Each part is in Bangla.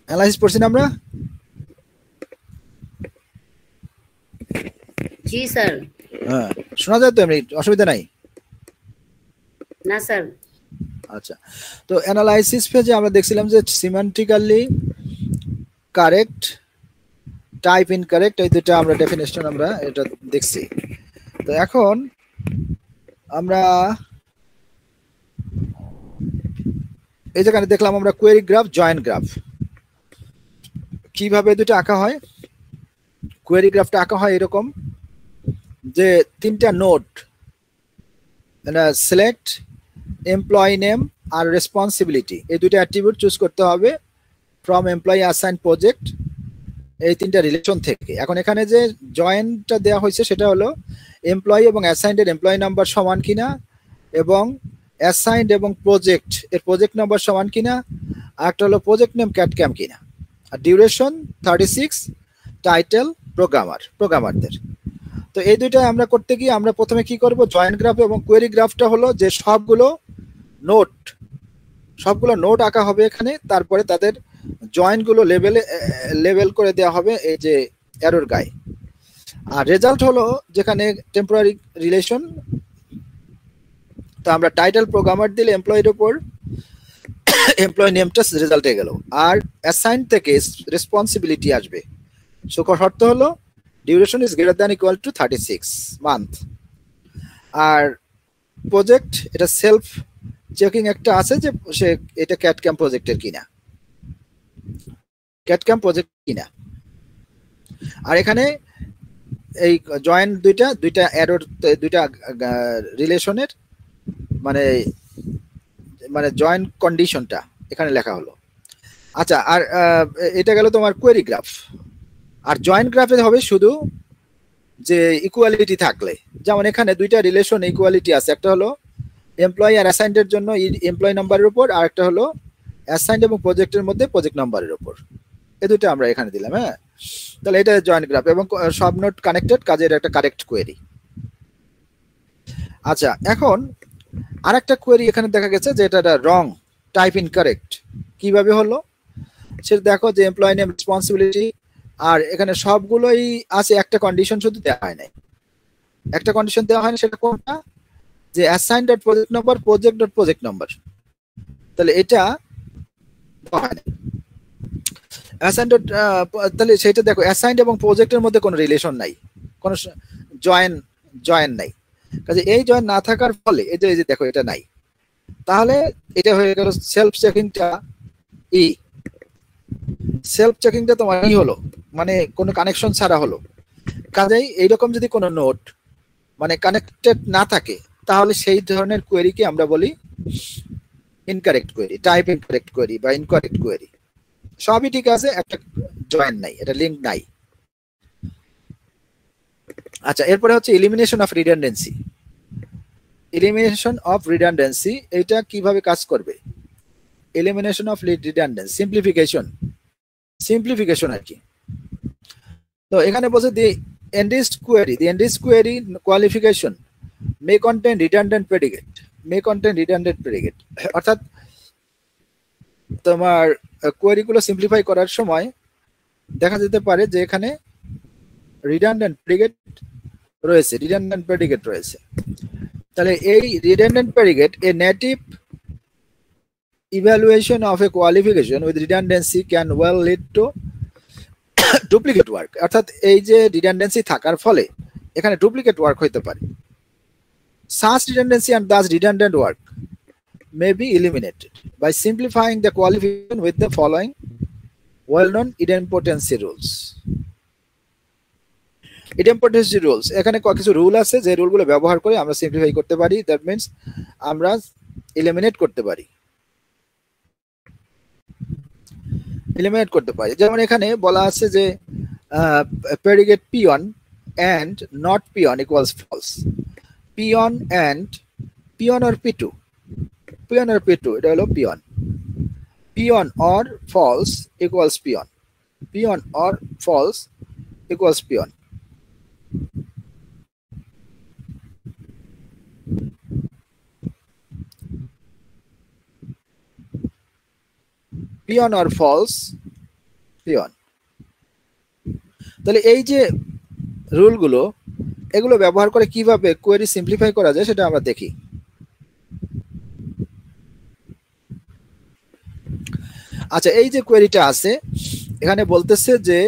অ্যানালাইসিস পড়ছি না আমরা? জি স্যার। হ্যাঁ, শোনা যায় তো? এমনি অসুবিধা নাই? না স্যার। আচ্ছা, তো অ্যানালাইসিস পেজে আমরা দেখছিলাম যে সিমেন্টিক্যালি কারেক্ট, টাইপ ইনকারেক্ট, এই দুটো আমরা ডেফিনেশন আমরা এটা দেখছি। তো এখন আমরা এই যেখানে দেখলাম আমরা কোয়েরি গ্রাফ, জয়েন্ট গ্রাফ, কিভাবে দুটো আঁকা হয়। কোয়েরি গ্রাফটা আঁকা হয় এরকম যে তিনটা নোড, সিলেক্ট, এমপ্লয়ি নেম আর রেসপন্সিবিলিটি, এই দুটো অ্যাট্রিবিউট চুজ করতে হবে ফ্রম এমপ্লয়ি, অ্যাসাইন, প্রজেক্ট, এই তিনটা রিলেশন থেকে। এখন এখানে যে জয়েন্টটা দেওয়া হয়েছে সেটা হলো এমপ্লয়ি এবং অ্যাসাইন্ডের এমপ্লয়ি নাম্বার সমান কিনা, এবং অ্যাসাইন্ড এবং প্রজেক্ট এর প্রজেক্ট নাম্বার সমান কিনা, আর একটা হলো প্রজেক্ট নেম ক্যাটক্যাম কিনা, আর ডিউরেশন 36, টাইটেল প্রোগ্রামারদের। তো এই দুইটা আমরা করতে গিয়ে আমরা প্রথমে কি করব, জয়েন্ট গ্রাফ এবং কোয়েরি গ্রাফটা হলো যে সবগুলো নোট আঁকা হবে এখানে, তারপরে তাদের জয়েন্টগুলো লেভেল করে দেওয়া হবে এই যে অ্যারোর গায়ে। আর রেজাল্ট হলো যেখানে টেম্পোরারি রিলেশন, তো আমরা টাইটেল প্রোগ্রামার দিলে এমপ্লয়ির উপর এমপ্লয়ি নেমটা রেজাল্টে গেল, আর অ্যাসাইন থেকে রেসপন্সিবিলিটি আসবে। শর্ত হলো duration is greater than equal to 36 month. আর প্রজেক্ট, এটা সেলফ চেকিং একটা আছে যে সে এটা ক্যাটক্যাম প্রজেক্টের কিনা, ক্যাটক্যাম প্রজেক্ট কিনা। আর এখানে এই জয়েন্ট দুইটা অ্যারোর দুইটা রিলেশনের মানে মানে জয়েন্ট কন্ডিশনটা এখানে লেখা হলো। আচ্ছা, আর এটা গেল তোমার কোয়েরি গ্রাফ। আর জয়েন্ট গ্রাফে হবে শুধু যে ইকুয়ালিটি থাকলে, যেমন এখানে দুইটা রিলেশন ইকুয়ালিটি আছে, একটা হলো এমপ্লয়ি আর অ্যাসাইন্ডের জন্য এমপ্লয়ি নাম্বারের উপর, আর একটা হলো অ্যাসাইন্ড এবং প্রজেক্টের মধ্যে প্রজেক্ট নাম্বারের উপর। এই দুটো আমরা এখানে দিলাম। হ্যাঁ, তাহলে এটা জয়েন্ট গ্রাফ এবং সব নোট কানেক্টেড, কাজের একটা কারেক্ট কোয়েরি। আচ্ছা, এখন আরেকটা কোয়েরি এখানে দেখা গেছে যে এটা রং, টাইপ ইনকারেক্ট। কিভাবে হলো সেটা দেখো, যে এমপ্লয়ি নেম, রেসপন্সিবিলিটি, আর এখানে সবগুলোই আছে, একটা কন্ডিশন শুধু দেওয়া হয় নাই। একটা কন্ডিশন দেওয়া হয় না, সেটা কোনটা, যে assign dot project number, project dot project number. তাহলে এটা অ্যাসাইন ডট, তাহলে সেটা দেখো অ্যাসাইন এবং প্রজেক্টের মধ্যে কোনো রিলেশন নাই, কোনো জয়েন নাই। কাজে এই জয়েন না থাকার ফলে এই যে দেখো এটা নাই। তাহলে এটা হয়ে গেল সেলফ চেকিংটা সেলফ চেকিংটা তোমার হলো, মানে কোনো কানেকশন ছাড়া হলো। কাজেই এইরকম যদি কোনো নোট মানে কানেক্টেড না থাকে, তাহলে সেই ধরনের কোয়েরিকে আমরা বলি incorrect query, type incorrect query বা ইনকারেক্ট কোয়েরি। সবই ঠিক আছে, একটা জয়েন নাই, এটা লিঙ্ক নাই। আচ্ছা, এরপরে হচ্ছে elimination of redundancy. Elimination of redundancy এটা কিভাবে কাজ করবে? এলিমিনেশন অফ রিডান্ডেন্সি, সিম্পলিফিকেশন আর কি। তো এখানে বলছে দি enriched query qualification may contain redundant predicate, অর্থাৎ তোমার কোয়েরিগুলো সিম্পলিফাই করার সময় দেখা যেতে পারে যে এখানে রিডান্ডেন্ট প্রেডিকেট রয়েছে। তাহলে এই redundant predicate, a native evaluation of a qualification with redundancy can well lead to duplicate work. অর্থাৎ এই যে রিডান্ডেন্সি থাকার ফলে এখানে ডুপ্লিকেট ওয়ার্ক হতে পারে। such redundancy and thus redundant work may be eliminated by simplifying the qualification with the following well-known idempotency rules. idempotency rules, এখানে কিছু রুল আছে যে রুলগুলো ব্যবহার করে আমরা সিম্পলিফাই করতে পারি, দ্যাট মিন্স আমরা এলিমিনেট করতে পারি। যেমন এখানে বলা আছে যে predicate P1 and not P1 equals false. P1 or P2, এটা হলো P1. P1 or false equals P1. P1 or false equals P1. P1 or false peon. তাহলে এই যে রুলগুলো, এগুলো ব্যবহার করে কিভাবে কোয়েরি সিম্পলিফাই করা যায় সেটা আমরা দেখি। আচ্ছা, এই যে কোয়েরিটা আছে এখানে বলতেছে যে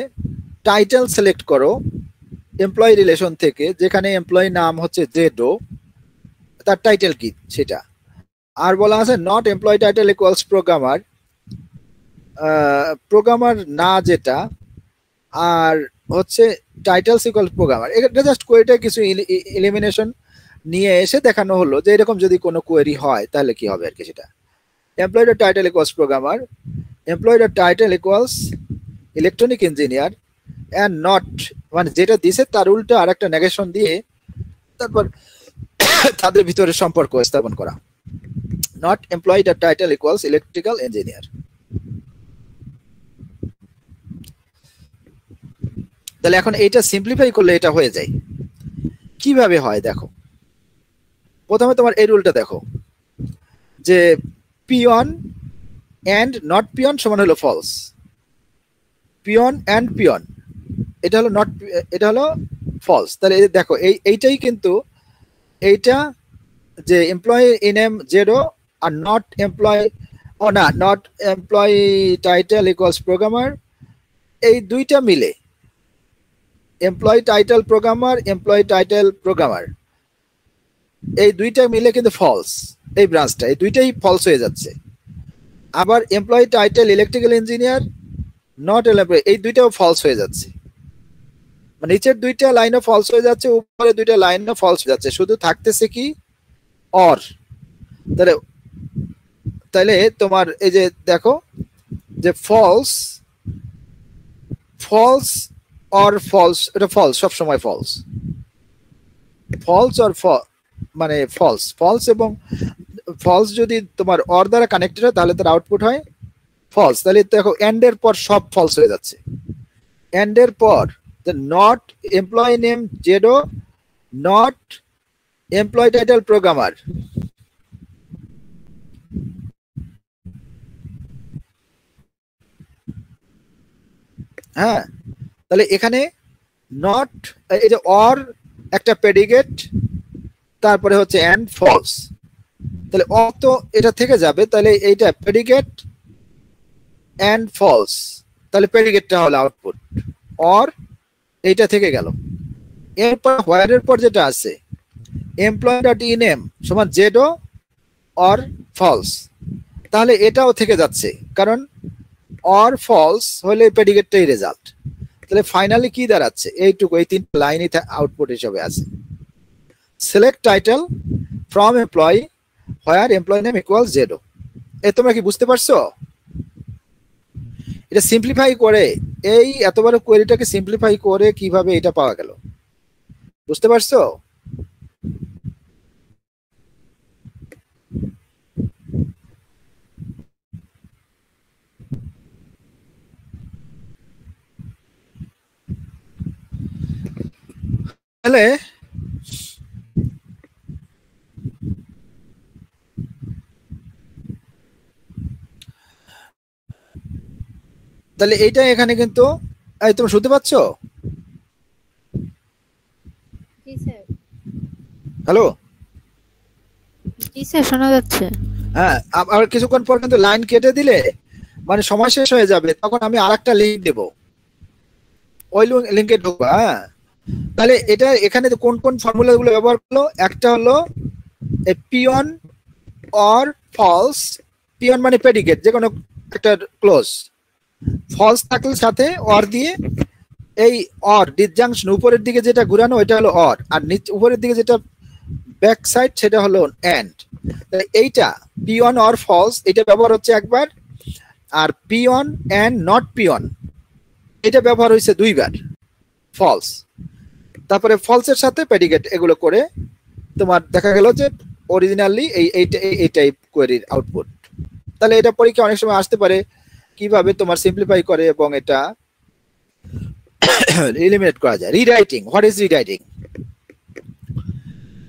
টাইটেল সিলেক্ট করো এমপ্লয়ি রিলেশন থেকে, যেখানে এমপ্লয়ি নাম হচ্ছে জেডো, তার টাইটেল কি সেটা। আর বলা আছে not employee title equals programmer, programmer না যেটা, আর হচ্ছে টাইটেলস ইকুয়াল প্রোগ্রামার। এটা জাস্ট কোয়েরিটা কিছু এলিমিনেশন নিয়ে এসে দেখানো হলো যে এরকম যদি কোনো কোয়েরি হয় তাহলে কি হবে আর কি সেটা। Employee title equals programmer, employee title equals electronic engineer and not, মানে যেটা দিছে তার উল্টা আর একটা নেগেশন দিয়ে তারপর তাদের ভিতরে সম্পর্ক স্থাপন করা। Not employee title equals electrical engineer. তাহলে এখন এইটা সিম্পলিফাই করলে এটা হয়ে যায়। কিভাবে হয় দেখো, প্রথমে তোমার এই রুলটা দেখো যে পিওন এন্ড নট পিওন সমান হলো ফলস, পিওন এন্ড পিওন এটা হলো নট, এটা হলো ফলস। তাহলে দেখো এইটাই কিন্তু এইটা যে এমপ্লয়ি ইন এম জেরো আর নট এমপ্লয়ি, ও না, not employee title equals programmer, এই দুইটা মিলে employee title programmer, employee title programmer, এই দুইটা মিলে কিন্তু ফলস, এই ব্রাঞ্চটা এই দুইটাই ফলস হয়ে যাচ্ছে। আবার employee title electrical engineer not employee, এই দুইটাও ফলস হয়ে যাচ্ছে। মানে নিচের দুইটা লাইনও ফলস হয়ে যাচ্ছে, উপরে দুইটা লাইনও ফলস হয়ে যাচ্ছে, শুধু থাকতেছে কি অর। তাহলে তাহলে তোমার এই যে দেখো যে ফলস, ফলস অর ফলস, এটা ফলস, সবসময় ফলস, ফলস অর মানে ফলস, ফলস এবং ফলস যদি তোমার অর দ্বারা কানেক্টেড হয় তাহলে তার আউটপুট হয় ফলস। তাহলে দেখো এন্ড এর পর সব ফলস হয়ে যাচ্ছে। এন্ড এর পর not employee name Zedo, not employee title programmer, হ্যাঁ। তাহলে এখানে নট, এই যে অর একটা প্রেডিকেট, তারপরে হচ্ছে এন্ড ফলস, তাহলে অর তো এটা থেকে যাবে, তাহলে এইটা প্রেডিকেট এন্ড ফলস, তাহলে প্রেডিকেটটা হলো আউটপুট, অর এইটা থেকে গেল। এরপর হোয়ার এর পর যেটা আছে এমপ্লয়ি ডট ইনএম সমান জেডো অর ফলস, তাহলে এটাও থেকে যাচ্ছে, কারণ অর ফলস হলে প্রেডিকেটটাই রেজাল্ট। তাহলে ফাইনালি কি দাঁড়াচ্ছে, এইটুকু, এই তিনটা লাইনই আউটপুট হিসেবে আছে। Select title from employee where employee name equals Zedo. এ তোমরা কি বুঝতে পারছো? এটা সিম্পলিফাই করে, এই এত বড় কোয়েরিটাকে সিম্পলিফাই করে কিভাবে এটা পাওয়া গেল, বুঝতে পারছো? তাহলে তাহলে এইটা এখানে কিন্তু, এই তুমি শুনতে পাচ্ছ? জি স্যার। হ্যালো, জি স্যার, শোনা যাচ্ছে। হ্যাঁ, আর কিছুক্ষণ পর কিন্তু লাইন কেটে দিলে মানে সময় শেষ হয়ে যাবে, তখন আমি আরেকটা লিংক দেব, ওই লিংকে ঢুকবা। হ্যাঁ, তাহলে এটা এখানে কোন কোন ফর্মুলা গুলো ব্যবহার করলো, একটা হলো পিওন অর ফলস, পিওন মানে প্রেডিকেট, যে কোনো একটা ক্লোজ, ফলস থাকলে সাথে অর দিয়ে, এই অর ডিসজাংশন উপরের দিকে যেটা ঘুরানো ওইটা হলো অর, আর নিচে উপরের দিকে যেটা ব্যাক সাইড সেটা হলো এন্ড। এইটা পিওন অর ফলস এটা ব্যবহার হচ্ছে একবার, আর পিওন এন্ড নট পিওন এটা ব্যবহার হয়েছে দুইবার, ফলস তারপরে ফলসের সাথে প্রেডিকেট, এগুলো করে তোমার দেখা গেল যে অরিজিনালি এই টাইপ কোয়েরির আউটপুট। তাহলে এটা পরীক্ষা অনেক সময় আসতে পারে কিভাবে তোমার সিম্পলিফাই করে এবং এটা এলিমিনেট করা যায়। Rewriting, what is rewriting?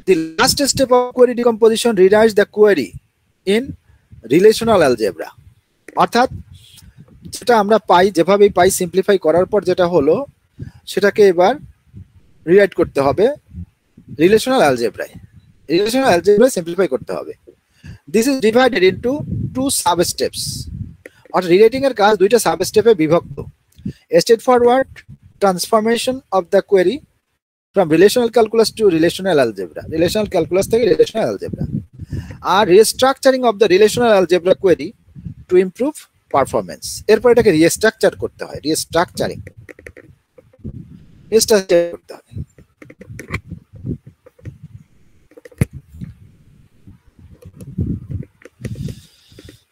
The last step of query decomposition rewrites the query in relational algebra. অর্থাৎ সেটা আমরা পাই যেভাবেই পাই সিম্পলিফাই করার পর যেটা হলো সেটাকে এবার রিরাইট করতে হবে রিলেশনাল অ্যালজেব্রায়। রিলেশনাল অ্যালজেব্রায় সিম্পলিফাই করতে হবে। This is divided into two sub steps. অর্থাৎ রিলেটিং এর কাজ দুইটা সাব স্টেপে বিভক্ত। Straightforward transformation of the query from relational calculus to relational algebra, relational calculus থেকে রিলেশনাল অ্যালজেব্রা, আর restructuring of the relational algebra query to improve performance. এরপর এটাকে রিস্ট্রাকচার করতে হয়, রিস্ট্রাকচারিং করতে হয়।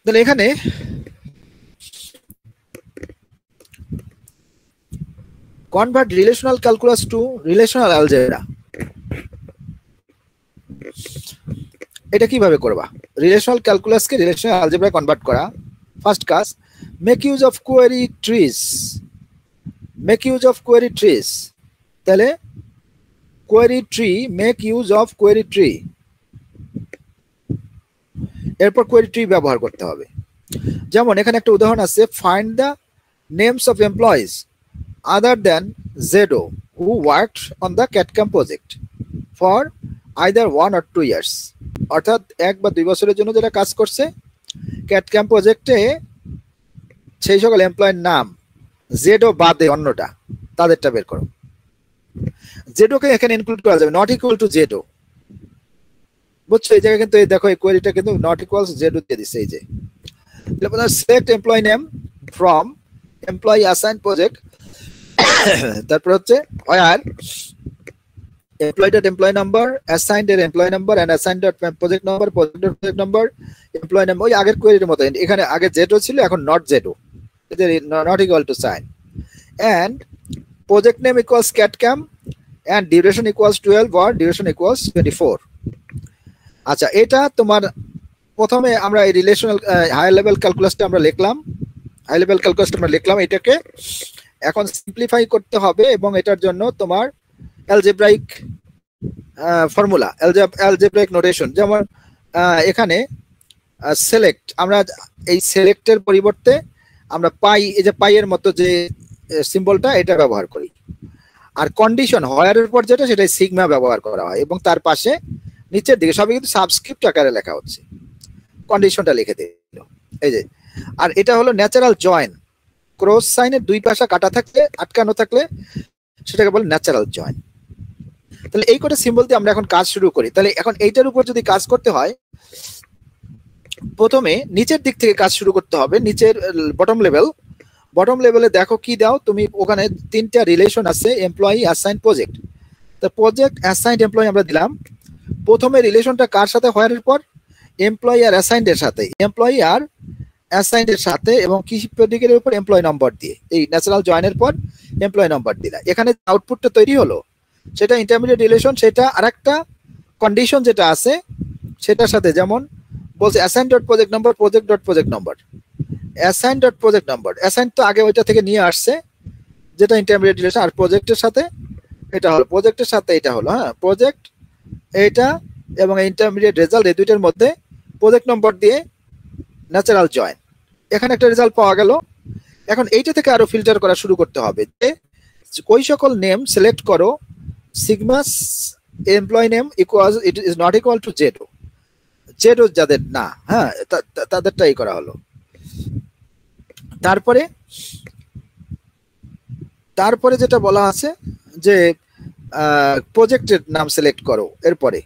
তাহলে এখানে convert relational calculus to relational algebra, এটা কিভাবে করবা? রিলেশনাল ক্যালকুলাসকে রিলেশনাল অ্যালজেব্রায় কনভার্ট করা। ফার্স্ট কাজ, make use of query trees. Make use of query trees, তাহলে query tree, make use of query tree, এরপর কোয়েরি ট্রি ব্যবহার করতে হবে। যেমন এখানে একটা উদাহরণ আছে, find the names of employees other than Zedo who worked on the CAD/CAM project for either 1 or 2 years, অর্থাৎ 1 বা 2 বছরের জন্য যারা কাজ করছে CAD/CAM প্রজেক্টে, সেই সকল এমপ্লয়ের নাম জেডো বাদে অন্যটা, তাদেরটা বের করো। জেডোকে এখানে ইনক্লুড করা যাবে, নট ইকুয়াল টু জেডো, বুঝছো? এই জায়গায় কিন্তু এই দেখো এই কোয়েরিটা কিন্তু নট ইকুয়ালস জেডো দিয়ে দিচ্ছে। এই যে select employ name from employee assign project, তারপর হচ্ছে where employee number, assigned employee number and assigned project number, project number, employee number, ওই আগের কোয়েরির মতো। এখানে আগে জেডো ছিল, এখন not Zedo, not equal to sign, and project name equals CAD/CAM and duration equals 12 or duration equals 24। আচ্ছা, এটা তোমার প্রথমে আমরা এই রিলেশনাল হাই লেভেল ক্যালকুলাসটা আমরা লিখলাম, এটাকে এখন সিম্পলিফাই করতে হবে এবং এটার জন্য তোমার অ্যালজেব্রাইক ফর্মুলা, অ্যালজেব্রাইক নোটেশন, যেমন এখানে সিলেক্ট, আমরা এই সিলেক্টের পরিবর্তে আমরা পাই, এই যে পাইয়ের মতো যে সিম্বলটা, এটা ব্যবহার করি। আর কন্ডিশন হোয়ারের পর যেটা, সেটাই সিগমা ব্যবহার করা হয় এবং তার পাশে নিচের দিকে সবই কিন্তু সাবস্ক্রিপ্ট আকারে লেখা হচ্ছে, কন্ডিশনটা লিখে দিল। এই যে, আর এটা হলো ন্যাচারাল জয়েন, ক্রস সাইনের দুই পাশে কাটা থাকলে, আটকানো থাকলে সেটাকে বলে ন্যাচারাল জয়েন। তাহলে এই কটা সিম্বল দিয়ে আমরা এখন কাজ শুরু করি। তাহলে এখন এইটার উপর যদি কাজ করতে হয়, প্রথমে নিচের দিক থেকে কাজ শুরু করতে হবে, নিচের বটম লেভেলে দেখো কি দাও তুমি, ওখানে 3টা রিলেশন আছে, এমপ্লয়ি, অ্যাসাইন, প্রজেক্ট। তো প্রজেক্ট, অ্যাসাইন্ড, এমপ্লয়ি আমরা দিলাম। প্রথমে রিলেশনটা কার সাথে হওয়ার পর, এমপ্লয়ি আর অ্যাসাইন্ডের সাথে, এমপ্লয়ি আর অ্যাসাইন্ডের সাথে, এবং কি প্রেডিকেটের উপর এমপ্লয়ি নাম্বার দিয়ে, এই ন্যাচারাল জয়েনের পর এমপ্লয়ি নাম্বার দিলা। এখানে আউটপুটটা তৈরি হলো, সেটা ইন্টারমিডিয়েট রিলেশন, সেটা আরেকটা কন্ডিশন যেটা আছে সেটার সাথে, যেমন বলছে assign dot project number, project dot project number, assign dot project number. Assign তো আগে ওইটা থেকে নিয়ে আসছে, যেটা ইন্টারমিডিয়েট রিলেশন, আর প্রজেক্টের সাথে এটা হলো, প্রজেক্টের সাথে এটা হলো, হ্যাঁ, প্রজেক্ট এইটা এবং ইন্টারমিডিয়েট রেজাল্ট, এই দুইটার মধ্যে প্রজেক্ট নম্বর দিয়ে ন্যাচারাল জয়েন। এখানে একটা রেজাল্ট পাওয়া গেল। এখন এইটা থেকে আরো ফিল্টার করা শুরু করতে হবে, যে ওই সকল নেম সিলেক্ট করো, sigma employee name equals, it is not equal to Zedo, Zedo যাদের না, হ্যাঁ, তাদেরটাই করা হলো। তারপরে যেটা বলা আছে যে প্রজেক্টের নাম সিলেক্ট করো, এরপরে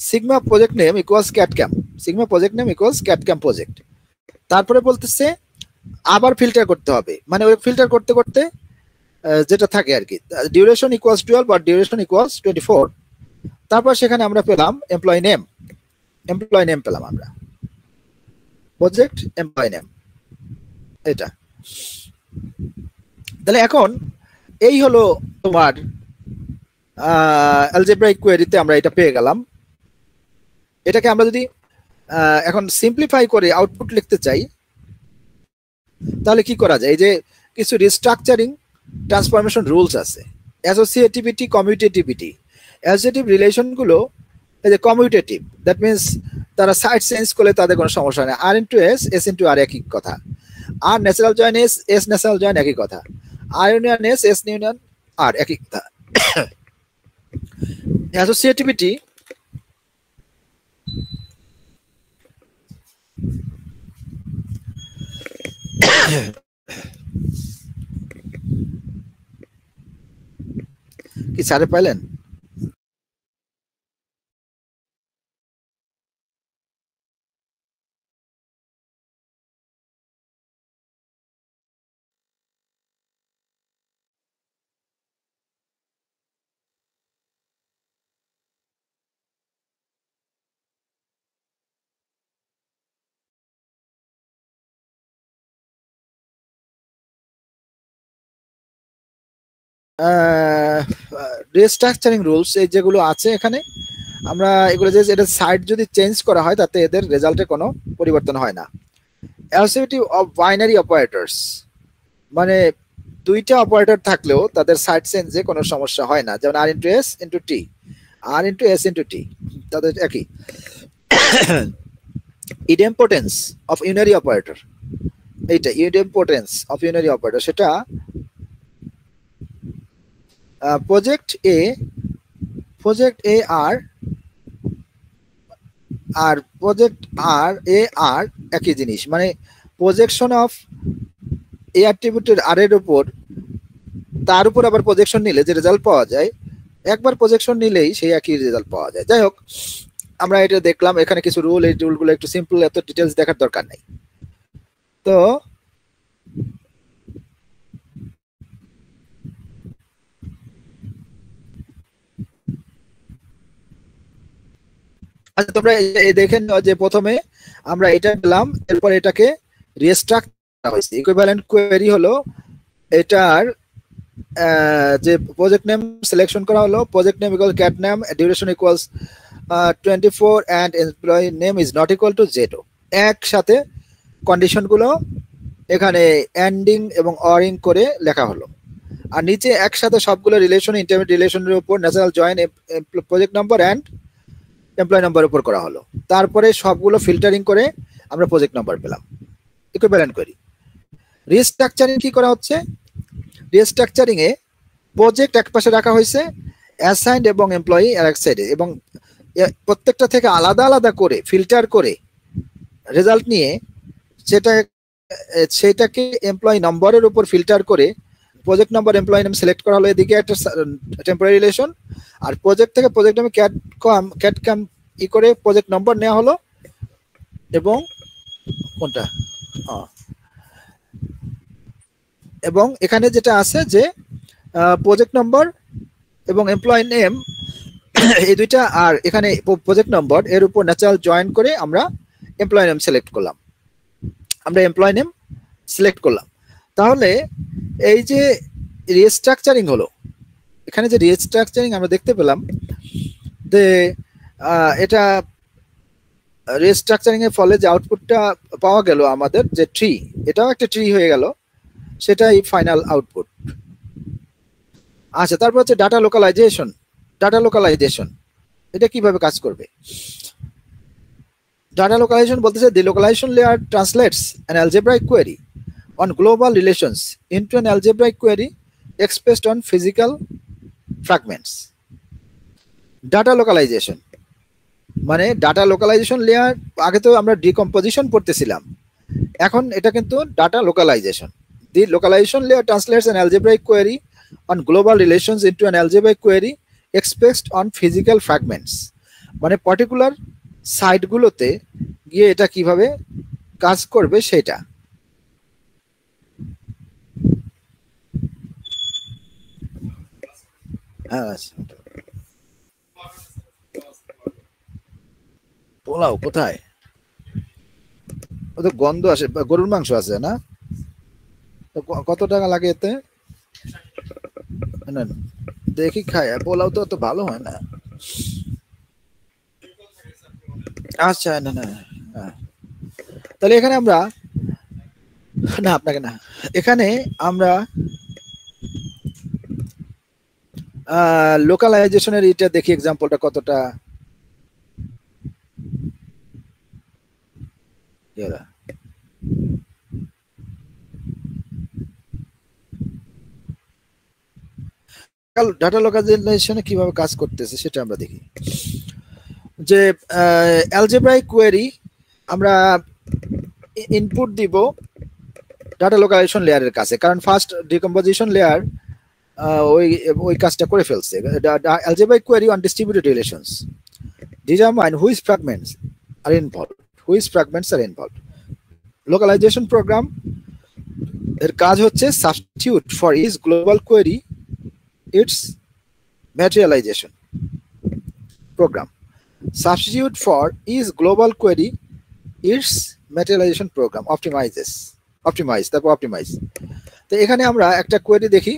sigma project name equals CAD/CAM, sigma project name equals CAD/CAM project. তারপরে বলতেছে আবার ফিল্টার করতে হবে, মানে ওই ফিল্টার করতে করতে যেটা থাকে আর কি, ডিউরেশন ইকুয়ালস 12 বা ডিউরেশন ইকুয়ালস 24। তারপর সেখানে আমরা পেলাম এমপ্লয়ি নেম পেলাম আমরা, প্রজেক্ট এমপ্লয়ি নেম, এটা। তাহলে এখন এই হলো তোমার অ্যালজেব্রাইক কোয়েরিতে আমরা এটা পেয়ে গেলাম। এটাকে আমরা যদি এখন সিম্পলিফাই করে আউটপুট লিখতে চাই, তাহলে কি করা যায়? এই যে কিছু রিস্ট্রাকচারিং ট্রান্সফরমেশন রুলস আছে, অ্যাসোসিয়েটিভিটি, কমিউটেটিভিটি। অ্যাসোসিয়েটিভ রিলেশনগুলো এই যে কমিউটেটিভ, দ্যাট মিনস তারা সাইড চেঞ্জ করলে তাদের কোনো সমস্যা নেই, R into S, S into R একই কথা। আর natural join S, S natural join একই কথা, আর union S, S union R একই কথা। অ্যাসোসিয়েটিভিটি কি স্যারে পাইলেন? রিস্ট্রাকচারিং রুলস এই যেগুলো আছে এখানে, আমরা এগুলো যে এটা সাইড যদি চেঞ্জ করা হয় তাতে এদের রেজাল্টে কোনো পরিবর্তন হয় না। অ্যাসোসিয়েটিভ অফ বাইনারি অপারেটরস মানে দুইটা অপারেটর থাকলেও তাদের সাইড চেঞ্জে কোনো সমস্যা হয় না, যেমন আর ইন্টু এস ইন্টু টি, আর ইন্টু এস ইন্টু টি তাদের একই। ইডেম্পোটেন্স অফ ইউনারি অপারেটর, এইটা ইডেম্পোটেন্স অফ ইউনারি অপারেটর, সেটা প্রজেক্ট এ আর প্রজেক্ট এ আর একই জিনিস, মানে প্রজেকশন অফ এ অ্যাট্রিবিউটের আর এর উপর তার উপর আবার প্রজেকশন নিলে যে রেজাল্ট পাওয়া যায়, একবার প্রজেকশন নিলেই সেই একই রেজাল্ট পাওয়া যায়। যাই হোক, আমরা এটা দেখলাম এখানে কিছু রুল, এই রুলগুলো একটু সিম্পল, এত ডিটেলস দেখার দরকার নেই। তো আচ্ছা, তোমরা দেখে নাও যে প্রথমে আমরা এটা পেলাম, এরপর এটাকে রিস্ট্রাক্ট করা হয়েছে। ইকুইভ্যালেন্ট কোয়েরি হলো এটার যে প্রজেক্ট নেম সিলেকশন করা হলো, project name equal cat name, duration equals 24 and employee name is not equal to 0। একসাথে কন্ডিশনগুলো এখানে এন্ডিং এবং অরিং করে লেখা হলো, আর নিচে একসাথে সবগুলো রিলেশন, ইন্টারমিডিয়েট রিলেশনের উপর natural join project number and employ number উপর করা হলো। তারপরে সবগুলো ফিল্টারিং করে আমরা প্রজেক্ট নাম্বার পেলাম। Equivalent query. রিস্ট্রাকচারিং কি করা হচ্ছে? রিস্ট্রাকচারিং এ প্রজেক্ট এক পাশে রাখা হয়েছে, অ্যাসাইন্ড এবং এমপ্লয়ি আর এক সাইডে, এবং প্রত্যেকটা থেকে আলাদা আলাদা করে ফিল্টার করে রেজাল্ট নিয়ে সেটাকে এমপ্লয়ি নম্বরের উপর ফিল্টার করে project number employee name select করা হলো, এদিকে একটা টেম্পোরারি রিলেশন, আর প্রজেক্ট থেকে প্রজেক্ট নামে ক্যাট কাম ই করে প্রজেক্ট নম্বর নেওয়া হলো, এবং কোনটা এবং এখানে যেটা আছে যে প্রজেক্ট নম্বর এবং এমপ্লয়ি নেম এই দুইটা, আর এখানে প্রজেক্ট নম্বর এর উপর ন্যাচারাল জয়েন করে আমরা এমপ্লয়ি নেম সিলেক্ট করলাম, তাহলে এই যে রিস্ট্রাকচারিং হলো, এখানে যে রিস্ট্রাকচারিং আমরা দেখতে পেলাম যে এটা রিস্ট্রাকচারিং এর ফলে যে আউটপুটটা পাওয়া গেল আমাদের যে ট্রি, এটাও একটা ট্রি হয়ে গেল, সেটাই ফাইনাল আউটপুট। আচ্ছা, তারপর হচ্ছে ডাটা লোকালাইজেশন এটা কিভাবে কাজ করবে? ডাটা লোকালাইজেশন বলতেছে the localization layer translates an algebraic query on global relations into an algebraic query expressed on physical fragments. Data localisation মানে ডাটা লোকালাইজেশন লেয়ার, আগে তো আমরা ডিকম্পোজিশন পড়তেছিলাম, এখন এটা কিন্তু data localisation. The localization layer translates an algebraic query on global relations into an algebraic query expressed on physical fragments, মানে পার্টিকুলার সাইটগুলোতে গিয়ে এটা কিভাবে কাজ করবে সেটা। পোলাও কোথায়? ও তো গন্ধ আসে, গরুর মাংস আছে না? কত টাকা লাগে এতে? না দেখি খাই, পোলাও তো অত ভালো হয় না। আচ্ছা, না না, তাহলে এখানে আমরা না, আপনাকে না, এখানে আমরা লোকালাইজেশনের এটা দেখি এক্সাম্পলটা কতটা ডাটা লোকালাইজেশনে কিভাবে কাজ করতেছে সেটা আমরা দেখি। যে অ্যালজেব্রাইক কোয়েরি আমরা ইনপুট দিব ডাটা লোকালাইজেশন লেয়ারের কাছে, কারণ ফার্স্ট ডিকম্পোজিশন লেয়ার ওই কাজটা করে ফেলছে। Algebraic query on distributed relations determine which fragments are involved. Localization program এর কাজ হচ্ছে substitute for each global query its materialization program. Substitute for each global query its materialization program. Optimize. তো এখানে আমরা একটা কোয়েরি দেখি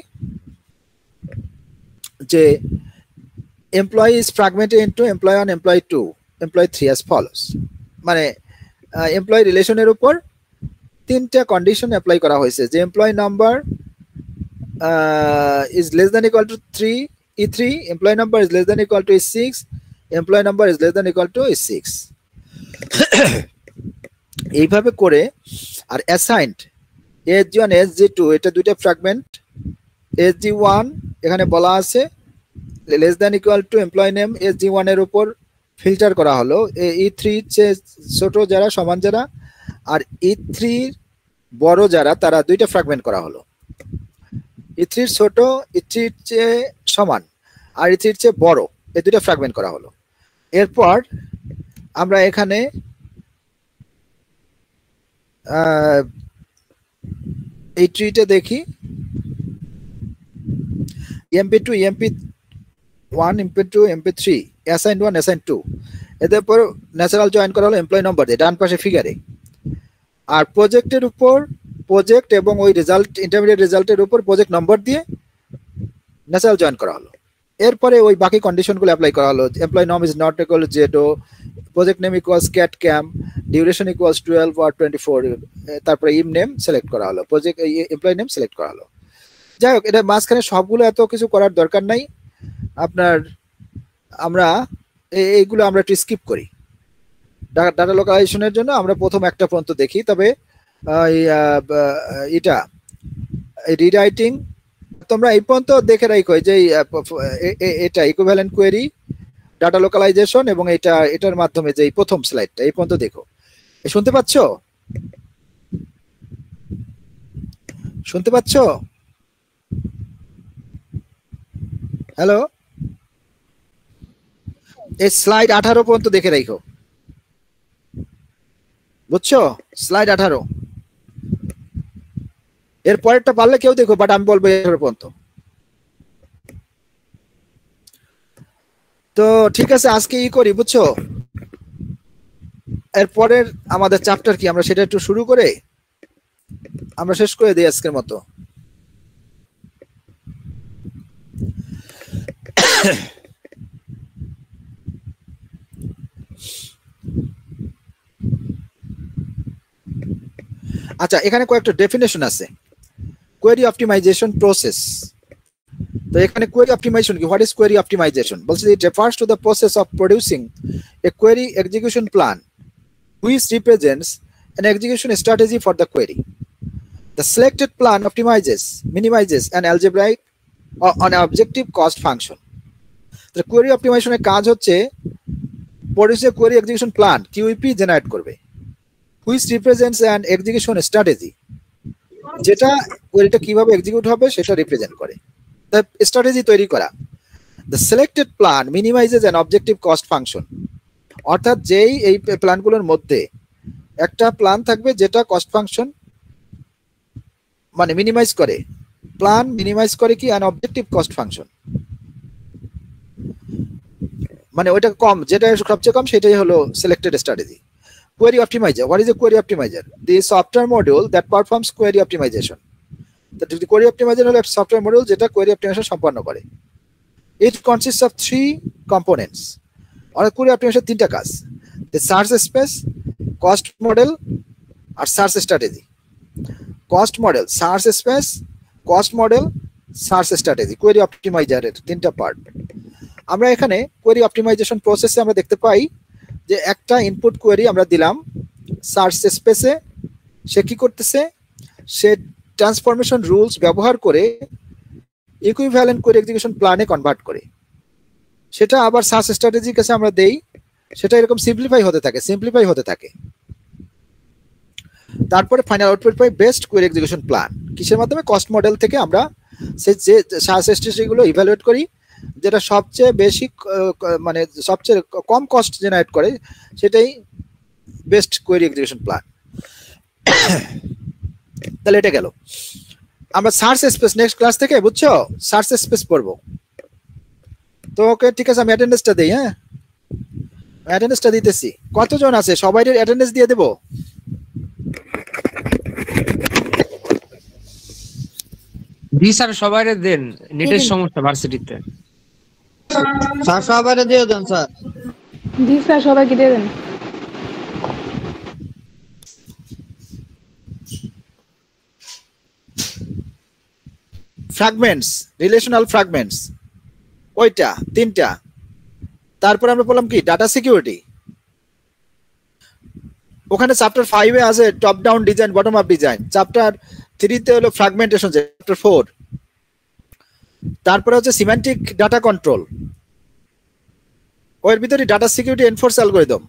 যে employee is fragmented into employee 1, employee 2, employee 3 as follows. মানে এমপ্লয়ি রিলেশনের উপর তিনটা কন্ডিশন অ্যাপ্লাই করা হয়েছে, যে employee number is less than equal to 3 E3, employee number is less than equal to E6, employee number is less than equal to E6. এইভাবে করে আর অ্যাসাইন্ড SG1 SG2 এটা দুইটা ফ্র্যাগমেন্ট, SG1 এখানে বলা আছে less than equal to employee name SG1 এর উপর ফিল্টার করা হলো, E3 চেয়ে ছোট যারা সমান যারা আর E3 বড় যারা তারা দুইটা ফ্র্যাগমেন্ট করা হলো, E3 ছোট E3 চেয়ে সমান আর E3 চেয়ে বড় এই দুইটা ফ্র্যাগমেন্ট করা হলো। এরপর আমরা এখানে এই ট্রিটা দেখি MP2 MP1 MP2 MP3 assigned 1 assigned 2 এদের পর ন্যাচারাল জয়েন করা হলো এমপ্লয়ি নাম্বার দিয়ে ডান পাশে ফিগারে, আর প্রজেক্টের উপর প্রজেক্ট এবং ওই রেজাল্ট ইন্টারমিডিয়েট রেজাল্টের উপর প্রজেক্ট নাম্বার দিয়ে ন্যাচারাল জয়েন করা হলো। এরপরে ওই বাকি কন্ডিশনগুলো অ্যাপ্লাই করা হলো, এমপ্লয়ি নাম is not equal to Zedo, project name equals cat cam, duration equals 12 or 24, তারপরে ইম নেম সিলেক্ট করা হলো, প্রজেক্ট এমপ্লয়ি নেম সিলেক্ট করা হলো। যাই হোক, এটা মাঝখানে সবগুলো এত কিছু করার দরকার নাই, আপনার আমরা এইগুলো আমরা একটু স্কিপ করি। ডাটা লোকালাইজেশনের জন্য আমরা প্রথম একটা পর্যন্ত দেখি, তবে এটা রিরাইটিং তোমরা এই পর্যন্ত দেখে রাখো যে এটা ইকুইভ্যালেন্ট কোয়েরি, ডাটা লোকালাইজেশন এবং এটার মাধ্যমে যে প্রথম স্লাইডটা এই পর্যন্ত দেখো। শুনতে পাচ্ছ? হ্যালো, এই স্লাইড 18 পর্যন্ত দেখে রাখো, বুঝছো? স্লাইড 18 এর পরেরটা পারলে কেউ দেখো, বাট আমি বলবো 18 পর্যন্ত। তো ঠিক আছে, আজকে করি, বুঝছো? এরপরের আমাদের চ্যাপ্টার কি আমরা সেটা একটু শুরু করে আমরা শেষ করে দিই আজকের মতো। আচ্ছা, এখানে কয়েকটা ডেফিনেশন আছে। কোয়েরি অপটিমাইজেশন প্রসেস, তো এখানে কোয়েরি অপটিমাইজেশন কি, হোয়াট ইজ কোয়েরি অপটিমাইজেশন? বলছে it refers to the process of producing A query execution plan which represents an execution strategy for the query. The selected plan optimizes, minimizes an algebraic or an objective cost function. The query optimization এর কাজ হচ্ছে produce a query execution plan QEP generate করবে, which represents an execution strategy, যেটা কোয়েরিটা কিভাবে এক্সিকিউট হবে সেটা রিপ্রেজেন্ট করে, the strategy তৈরি করা। The selected plan minimizes an objective cost function, অর্থাৎ যেই এই প্ল্যানগুলোর মধ্যে একটা প্ল্যান থাকবে যেটা কস্ট ফাংশন মানে মিনিমাইজ করে, প্ল্যান মিনিমাইজ করে কি, অ্যান অবজেক্টিভ কস্ট ফাংশন, মানে ওইটা কম, যেটা সবচেয়ে কম সেটাই হলো selected strategy. Query optimizer, what is a query optimizer? The software module that performs query optimization. Query optimizer হলো একটা সফটওয়্যার মডিউল যেটা কোয়েরি অপটিমাইজেশন সম্পন্ন করে। It consists of 3 components. অনেক কোয়েরি অপটিমাইজেশন তিনটা কাজ, the search space, cost model আর search strategy. cost model, search space, cost model, search strategy, query অপটিমাইজারের তিনটা পার্ট। আমরা এখানে কোয়েরি অপটিমাইজেশন প্রসেসে আমরা দেখতে পাই যে একটা ইনপুট কোয়েরি আমরা দিলাম সার্চ স্পেসে, সে কি করতেছে, সে ট্রান্সফরমেশন রুলস ব্যবহার করে ইকুইভ্যালেন্ট কোয়েরি এক্সিকিউশন প্ল্যানে কনভার্ট করে। সেটা আবার সার্চ স্ট্র্যাটেজির কাছে আমরা দেই, সেটা এরকম সিম্পলিফাই হতে থাকে। তারপরে ফাইনাল আউটপুট পাই বেস্ট কোয়েরি এক্সিকিউশন প্ল্যান। কিসের মাধ্যমে? কস্ট মডেল থেকে আমরা যে সার্চ স্ট্র্যাটেজিগুলো ইভ্যালুয়েট করি, যেটা সবচেয়ে বেশি মানে সবচেয়ে কম কস্ট জেনারেট করে, সেটাই বেস্ট কোয়েরি এক্সিকিউশন প্ল্যান। তাহলে এটা গেল। আমরা সার্চ স্পেস নেক্সট ক্লাস থেকে, বুঝছো, সার্চ স্পেস পড়বো। তো ওকে, ঠিক আছে, আমি অ্যাটেন্ডেন্সটা দেই। হ্যাঁ, অ্যাটেন্ডেন্সটা দিতেছি। কতজন আছে? সবাই অ্যাটেন্ডেন্স দিয়ে দেবো? জি স্যার, সবাইরে দেন, নেটের সমস্যা ভার্সিটিতে। স্যার সবাইরে দিয়ে দেন স্যার। জি স্যার, সবাইকে দিয়ে দেন। ফ্র্যাগমেন্টস, রিলেশনাল ফ্র্যাগমেন্টস, ওইটা 3টা। তারপর আমরা বললাম কি ডাটা সিকিউরিটি। ওখানে চ্যাপ্টার 5 এ আছে top down design, bottom up design. Chapter 3 তে হলো ফ্র্যাগমেন্টেশন, চ্যাপ্টার 4। তারপরে হচ্ছে সিম্যান্টিক ডাটা কন্ট্রোল, ওর ভিতরে ডাটা সিকিউরিটি এনফোর্স অ্যালগরিদম।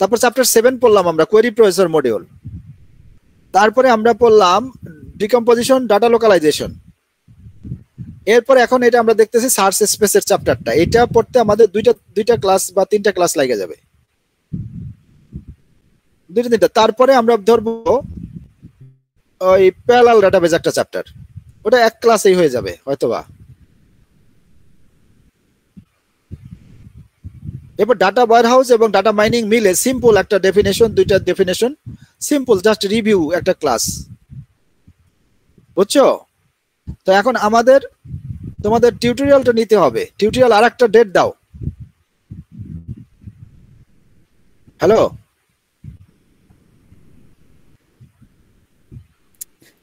তারপর চ্যাপ্টার 7 পড়লাম আমরা কোয়েরি প্রসেসর মডিউল। তারপরে আমরা পড়লাম ডিকম্পোজিশন, ডাটা লোকালাইজেশন। এরপর এখন এটা আমরা দেখতেছি সার্চ স্পেসের চ্যাপ্টারটা। এটা পড়তে আমাদের দুইটা ক্লাস বা 3টা ক্লাস লাগে যাবে, 2-3টা। তারপরে আমরা ধরবো ওই প্যারালাল ডাটাবেজ একটা চ্যাপ্টার, ওটা এক ক্লাসেই হয়ে যাবে হয়তোবা। এরপর ডাটা ওয়্যারহাউস এবং ডাটা মাইনিং মিলে সিম্পল একটা ডেফিনেশন, 2টা ডেফিনেশন, সিম্পল জাস্ট রিভিউ একটা ক্লাস, বুঝছো? তো এখন আমাদের তোমাদের টিউটোরিয়ালটা নিতে হবে। টিউটোরিয়াল আর একটা ডেট দাও। হ্যালো,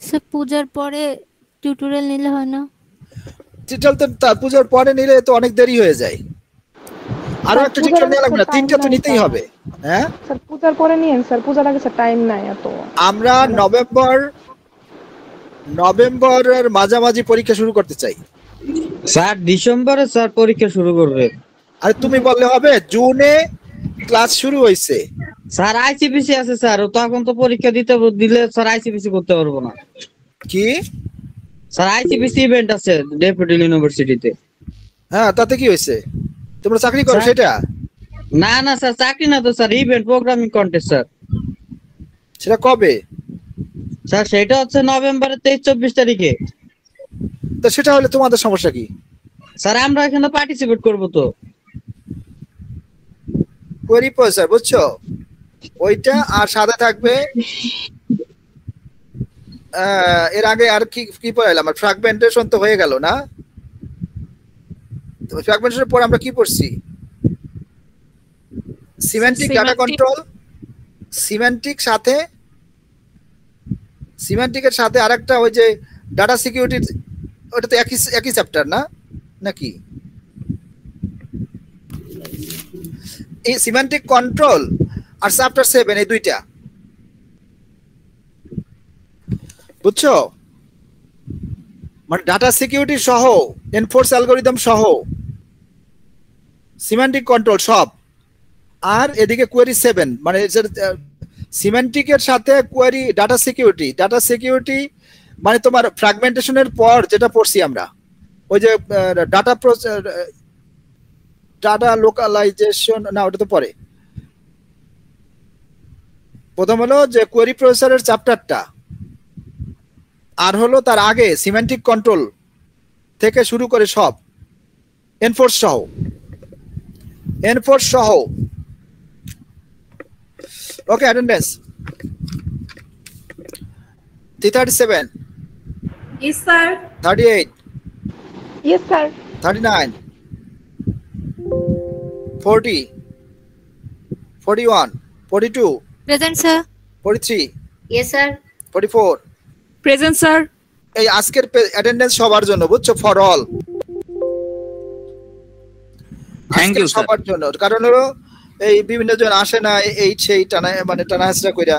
স্যার পূজার পরে টিউটোরিয়াল নিলে হয় না? টিউটোরিয়াল তো পূজার পরে নিলে তো অনেক দেরি হয়ে যায়। আরো একটা টিউটোরিয়াল নিয়ে লাগবে না, 3টা তো নিতেই হবে। হ্যাঁ স্যার পূজার পরে নিয়েন স্যার, পূজার আগে স্যার টাইম নাই এত। আমরা নভেম্বরের মাঝামাঝি পরীক্ষা শুরু করতে চাই। স্যার ডিসেম্বরে স্যার পরীক্ষা শুরু করবে। আরে তুমি বললে হবে, জুনে ক্লাস শুরু হয়েছে। স্যার আইসিপিসি আছে স্যার, তখন তো পরীক্ষা দিলে স্যার আইসিপিসি করতে পারবো না। কি স্যার আইসিপিসি ইভেন্ট আছে ডেপুটি ইউনিভার্সিটিতে। হ্যাঁ, তাতে কি হয়েছে? তোমরা চাকরি করো স্যার, সেটা? না না স্যার, চাকরি না তো sir, event programming contest sir. সেটা কবে? স্যার সেটা হচ্ছে নভেম্বরের 23-24 তারিখে। তো সেটা হলে তোমাদের সমস্যা কি? স্যার আমরা এখানে পার্টিসিপেট করব তো। কোয়েরি প্রসেসর, বুঝছো, ওইটা। আর সাথে থাকবে এর আগে আর কি কি পড়াইলাম? আর ফ্র্যাগমেন্টেশন তো হয়ে গেল না? তো ফ্র্যাগমেন্টেশনের পর আমরা কি পড়ছি? সিমেন্টিক ডাটা কন্ট্রোল, সিমেন্টিকের সাথে আরেকটা ওই যে ডাটা সিকিউরিটি, ওটা তো একই চ্যাপ্টার না নাকি? এই সিমেন্টিক কন্ট্রোল আর চ্যাপ্টার 7, এই 2টা, বুঝছো? মানে ডাটা সিকিউরিটি সহ, এনফোর্স অ্যালগরিদম সহ, সিমেন্টিক কন্ট্রোল সব। আর এদিকে কোয়েরি 7, মানে সিমেন্টিকের সাথে কোয়েরি ডাটা সিকিউরিটি মানে তোমার ফ্র্যাগমেন্টেশনের পর যেটা পড়ছি আমরা, ওই যে ডাটা লোকালাইজেশন, না ওটা তো পরে। প্রথম হলো যে কোয়েরি প্রসেসরের চ্যাপ্টারটা, আর হলো তার আগে সিমেন্টিক কন্ট্রোল থেকে শুরু করে সব, এনফোর্স সহ। Okay, attendance 337, Yes, sir. 38, yes sir. 39, 40, 41, 42, present sir. 43, Yes, sir. 44। Present, sir. এই আজকের অ্যাটেন্ডেন্স সবার জন্য, বুঝছো, for all. Thank you sir. সবার জন্য, কারণ হলো এই বিভিন্ন জন আসে না, এই সেই টানা, মানে টানা হাসরা কইরা